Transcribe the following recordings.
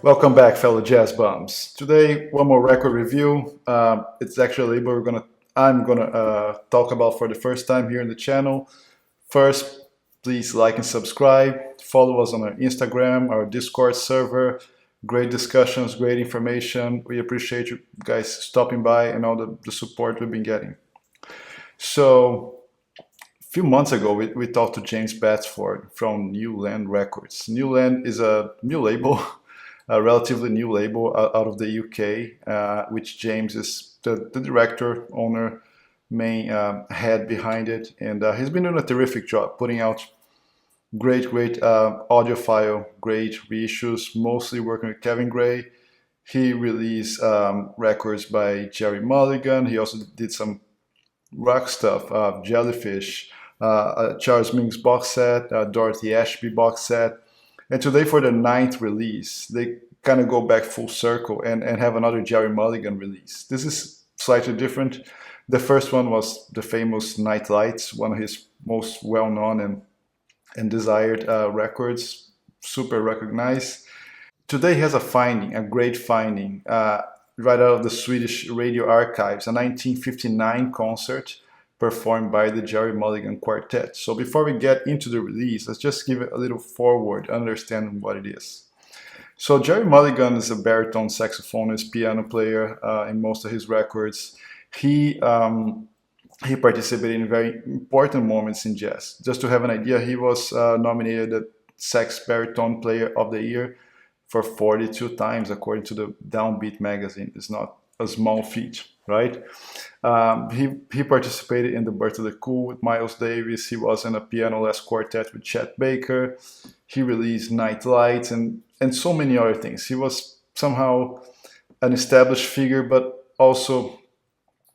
Welcome back, fellow jazz bums. Today, one more record review. It's actually a label I'm gonna talk about for the first time here in the channel. First, please like and subscribe. Follow us on our Instagram, our Discord server. Great discussions, great information. We appreciate you guys stopping by and all the support we've been getting. So, a few months ago, we talked to James Batsford from Newland Records. Newland is a new label, a relatively new label out of the UK, which James is the director, owner, main head behind it. And he's been doing a terrific job putting out great audiophile, great reissues, mostly working with Kevin Gray. He released records by Gerry Mulligan. He also did some rock stuff, Jellyfish, Charles Mingus box set, Dorothy Ashby box set. And today for the 9th release, they kind of go back full circle and have another Gerry Mulligan release. This is slightly different. The first one was the famous Night Lights, one of his most well-known and desired records, super recognized. Today he has a finding, a great finding, right out of the Swedish radio archives, a 1959 concert performed by the Gerry Mulligan Quartet. So before we get into the release, let's just give it a little forward, understand what it is. So Gerry Mulligan is a baritone saxophonist, piano player in most of his records. He participated in very important moments in jazz. Just to have an idea, he was nominated the Sax Baritone Player of the Year for 42 times, according to the Downbeat magazine. It's not a small feat, right? He participated in The Birth of the Cool with Miles Davis. He was in a piano-less quartet with Chet Baker. He released Night Lights and so many other things. He was somehow an established figure, but also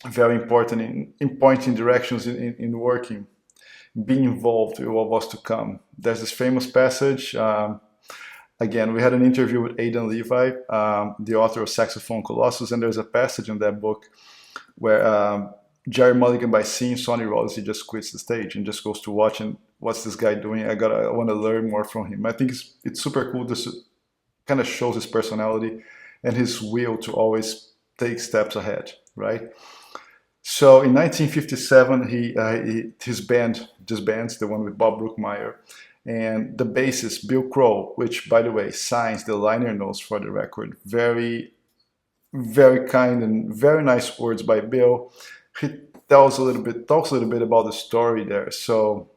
very important in pointing directions in working, being involved with what was to come. There's this famous passage. Again, we had an interview with Aidan Levi, the author of Saxophone Colossus, and there's a passage in that book where Gerry Mulligan, by seeing Sonny Rollins, he just quits the stage and just goes to watching what's this guy doing. I want to learn more from him. I think it's super cool. This kind of shows his personality and his will to always take steps ahead, right? So in 1957, his band disbands, the one with Bob Brookmeyer, and the bassist Bill Crow, which by the way signs the liner notes for the record. Very, very kind and very nice words by Bill. He talks a little bit about the story there. So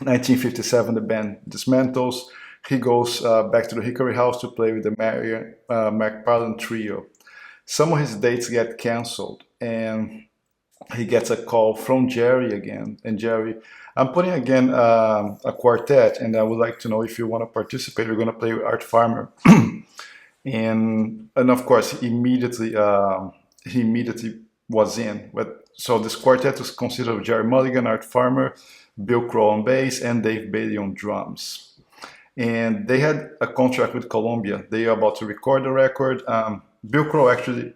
1957, the band dismantles. He goes back to the Hickory House to play with the Marion McFarland Trio. Some of his dates get canceled, and he gets a call from Gerry again. And Gerry, I'm putting again a quartet, and I would like to know if you want to participate. We're going to play with Art Farmer. and of course, he immediately was in. So this quartet was consisted of Gerry Mulligan, Art Farmer, Bill Crow on bass, and Dave Bailey on drums. And they had a contract with Columbia. They are about to record the record. Bill Crow actually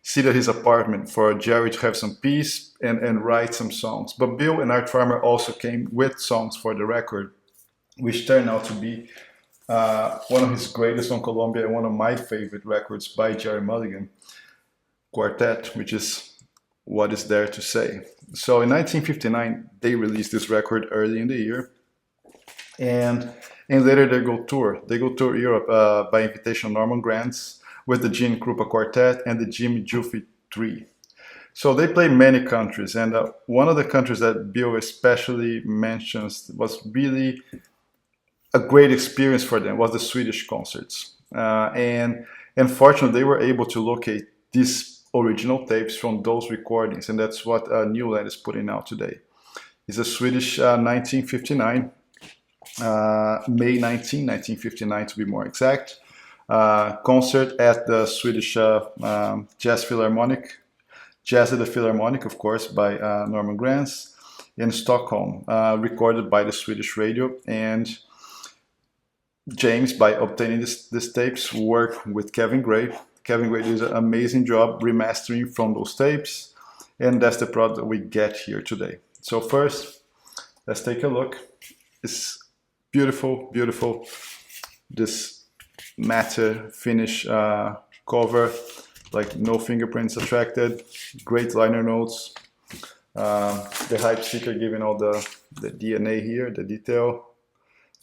seated his apartment for Gerry to have some peace and write some songs. But Bill and Art Farmer also came with songs for the record, which turned out to be one of his greatest on Columbia and one of my favorite records by Gerry Mulligan, Quartet, which is what is there to say. So in 1959, they released this record early in the year. And later they go tour. They go tour Europe by invitation of Norman Granz with the Gene Krupa Quartet and the Jimmy Juffe Three. So they play many countries, and one of the countries that Bill especially mentions was really a great experience for them was the Swedish concerts. And fortunately, they were able to locate these original tapes from those recordings, and that's what Newland is putting out today. It's a Swedish 1959, May 19, 1959 to be more exact, concert at the Swedish Jazz at the Philharmonic, of course, by Norman Granz in Stockholm, recorded by the Swedish radio. And James, by obtaining these tapes, worked with Kevin Gray. Kevin Gray did an amazing job remastering from those tapes, and that's the product that we get here today. So first, let's take a look. It's beautiful, beautiful. This matte finish cover, like no fingerprints attracted, great liner notes. The hype sticker giving all the DNA here, the detail.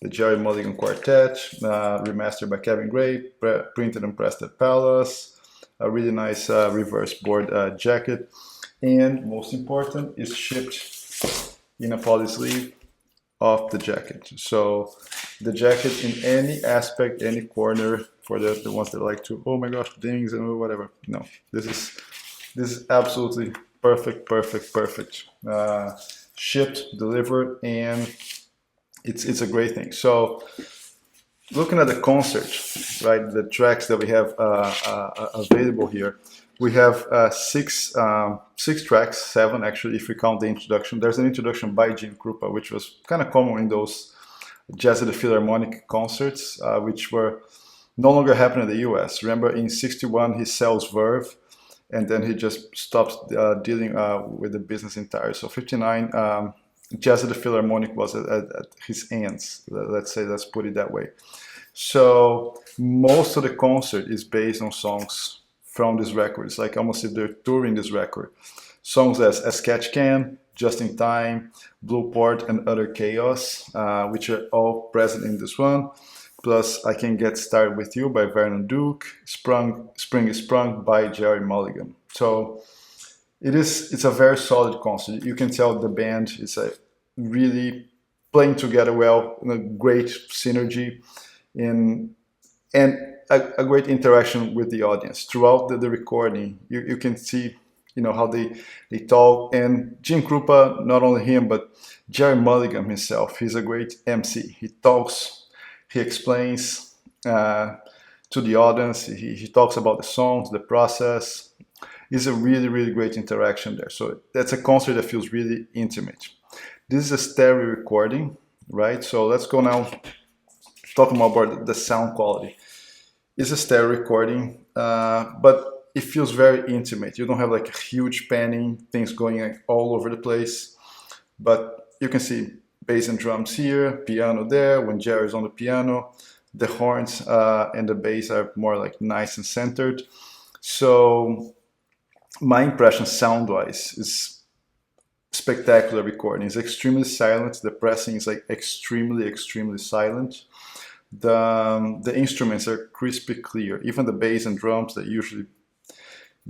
The Gerry Mulligan Quartet, remastered by Kevin Gray, printed and pressed at Palace. A really nice reverse board jacket. And most important, is shipped in a poly sleeve of the jacket. So the jacket in any aspect, any corner, for the ones that like to, oh my gosh, dings and whatever. No, this is absolutely perfect. Shipped, delivered, and it's a great thing. So looking at the concert, right, the tracks that we have available here, we have six tracks, 7 actually, if we count the introduction. There's an introduction by Jim Krupa, which was kind of common in those Jazz at the Philharmonic concerts, which were no longer happening in the US. Remember, in '61, he sells Verve, and then he just stops dealing with the business entirely. So '59, Jazz at the Philharmonic was at his ends. Let's put it that way. So most of the concert is based on songs from this record. It's like almost if they're touring this record. Songs as Catch Can, Just in Time, Blue Port, and Utter Chaos, which are all present in this one. Plus, I Can Get Started With You by Vernon Duke, Spring is Sprung by Gerry Mulligan. So it's a very solid concert. You can tell the band is really playing together well, a great synergy, and a great interaction with the audience. Throughout the recording, you can see how they talk. And Jim Krupa, not only him, but Gerry Mulligan himself, he's a great MC. He talks, he explains to the audience, he talks about the songs, the process. It's a really great interaction there. So that's a concert that feels really intimate. This is a stereo recording, right? So let's go now talk more about the sound quality. It's a stereo recording, but it feels very intimate. You don't have like a huge panning, things going like all over the place, but you can see bass and drums here, piano there, when Jerry's on the piano, the horns and the bass are more like nice and centered. So my impression sound-wise is spectacular recording. It's extremely silent. The pressing is like extremely silent. The instruments are crispy clear. Even the bass and drums that usually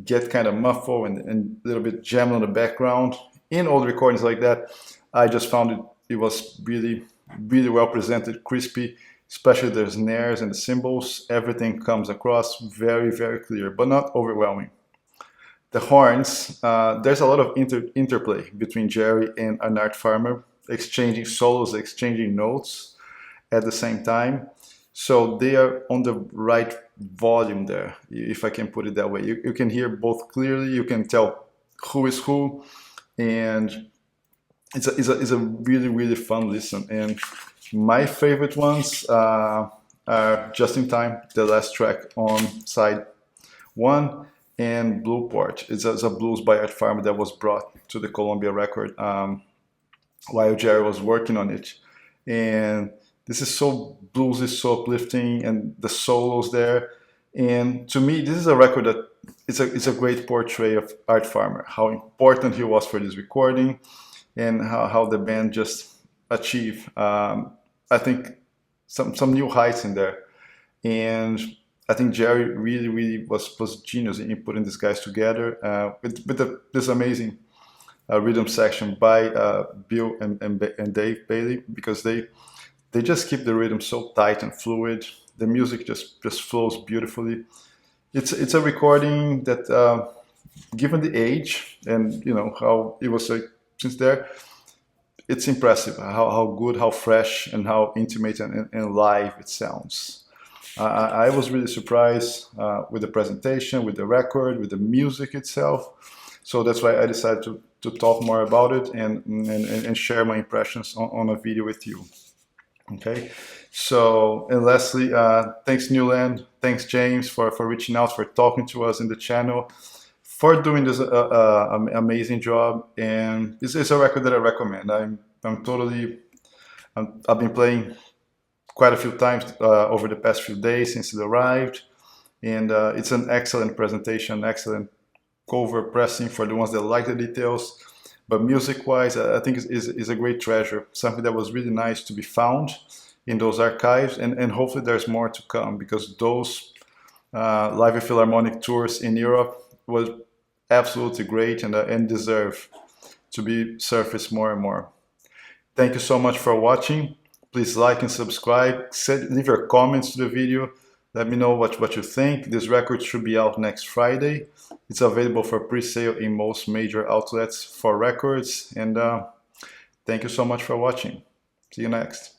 get kind of muffled and a little bit jammed on the background. In old recordings like that, I just found it was really well presented, crispy, especially the snares and the cymbals. Everything comes across very clear, but not overwhelming. The horns, there's a lot of interplay between Jerry and Art Farmer, exchanging solos, exchanging notes at the same time. So they are on the right volume there, if I can put it that way. You can hear both clearly, you can tell who is who, and it's a really fun listen. And my favorite ones are Just in Time, the last track on side 1, and Blue Port. It's a blues by Art Farmer that was brought to the Columbia record while Jerry was working on it. And this is so bluesy, so uplifting, and the solos there. And to me, this is a record that it's a great portrait of Art Farmer, how important he was for this recording, and how the band just achieved, I think, some new heights in there. And I think Jerry really was genius in putting these guys together with this amazing rhythm section by Bill and Dave Bailey, because they just keep the rhythm so tight and fluid. The music just flows beautifully. It's a recording that, given the age and how it was since there, it's impressive how good, how fresh, and how intimate and live it sounds. I was really surprised with the presentation, with the record, with the music itself. So that's why I decided to talk more about it and share my impressions on a video with you. Okay, so, and lastly, thanks Newland, thanks James for reaching out, for talking to us in the channel, for doing this amazing job. And this is a record that I recommend. I've been playing quite a few times over the past few days since it arrived. And it's an excellent presentation, excellent cover pressing for the ones that like the details. But music-wise, I think is a great treasure, something that was really nice to be found in those archives, and hopefully there's more to come, because those live philharmonic tours in Europe was absolutely great and deserve to be surfaced more and more. Thank you so much for watching. Please like and subscribe. Leave your comments to the video. Let me know what you think. This record should be out next Friday. It's available for pre-sale in most major outlets for records. And thank you so much for watching. See you next.